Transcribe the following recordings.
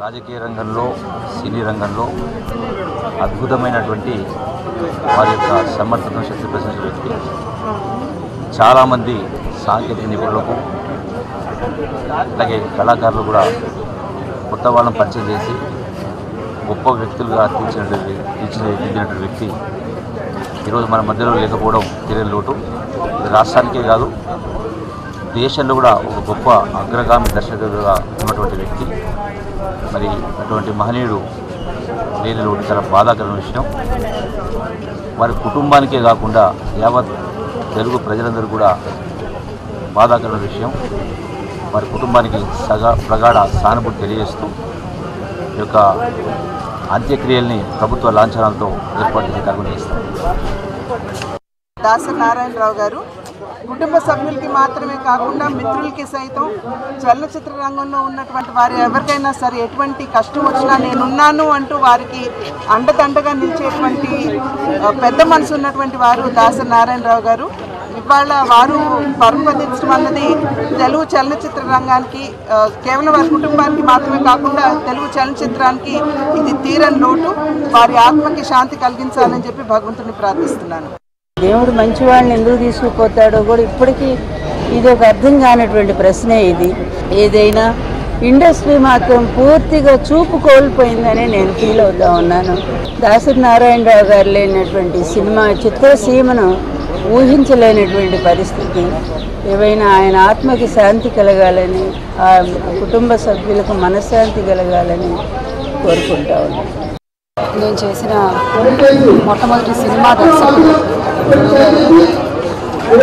రాజకీయ రంగంలో సినీ రంగంలో అద్భుతమైనటువంటి వారి యొక్క సమర్థతను శక్తి ప్రదర్శించిన వ్యక్తి. చాలామంది సాంకేతిక నిపుణులకు అలాగే కళాకారులు కూడా కొత్త వాళ్ళని పరిచయం చేసి గొప్ప వ్యక్తులుగా తీర్చిదిద్దినటువంటి వ్యక్తి ఈరోజు మన మధ్యలో లేకపోవడం తీరని లోటు. రాష్ట్రానికే కాదు దేశంలో కూడా ఒక గొప్ప అగ్రగామి దర్శకుడుగా ఉన్నటువంటి వ్యక్తి. మరి అటువంటి మహనీయుడు లేని లోటు చాలా బాధాకరమైన విషయం. వారి కుటుంబానికే కాకుండా యావత్ తెలుగు ప్రజలందరూ కూడా బాధాకరమైన విషయం. వారి కుటుంబానికి ప్రగాఢ సానుభూతి తెలియజేస్తూ ఈ యొక్క అంత్యక్రియల్ని ప్రభుత్వ లాంఛనాలతో ఏర్పాటు చేసి నిర్వహిస్తారు. దాసరి నారాయణరావు గారు కుటుంబ సభ్యులకి మాత్రమే కాకుండా మిత్రులకి సైతం చలనచిత్ర రంగంలో ఉన్నటువంటి వారు ఎవరికైనా సరే ఎటువంటి కష్టం వచ్చినా నేనున్నాను అంటూ వారికి అండదండగా నిలిచేటువంటి పెద్ద మనసు ఉన్నటువంటి వారు దాసరి నారాయణరావు గారు. ఇవాళ వారు పరమపదించడం అన్నది తెలుగు చలనచిత్ర రంగానికి కేవలం వారి కుటుంబానికి మాత్రమే కాకుండా తెలుగు చలనచిత్రానికి ఇది తీరని లోటు. వారి ఆత్మకి శాంతి కలిగించాలని చెప్పి భగవంతుని ప్రార్థిస్తున్నాను. దేవుడు మంచి వాళ్ళని ఎందుకు తీసుకుపోతాడో కూడా ఇప్పటికీ ఇది ఒక అర్థం కానటువంటి ప్రశ్నే. ఇది ఏదైనా ఇండస్ట్రీ మాత్రం పూర్తిగా చూపు కోల్పోయిందని నేను ఫీల్ అవుతా ఉన్నాను. దాసరి నారాయణరావు గారు లేనటువంటి సినిమా చిత్రసీమను ఊహించలేనటువంటి పరిస్థితి. ఏవైనా ఆయన ఆత్మకి శాంతి కలగాలని, ఆ కుటుంబ సభ్యులకు మనశ్శాంతి కలగాలని కోరుకుంటా ఉన్నాను. నేను చేసిన మొట్టమొదటి సినిమా దర్శకుడు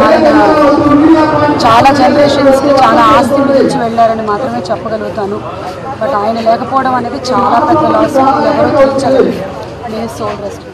ఆయన చాలా జనరేషన్స్కి చాలా ఆస్తి గురించి వెళ్ళారని మాత్రమే చెప్పగలుగుతాను. బట్ ఆయన లేకపోవడం అనేది చాలా పెద్ద లాస్, ఎవరూ తీర్చలేదు. నేను సోల్ రెస్ట్.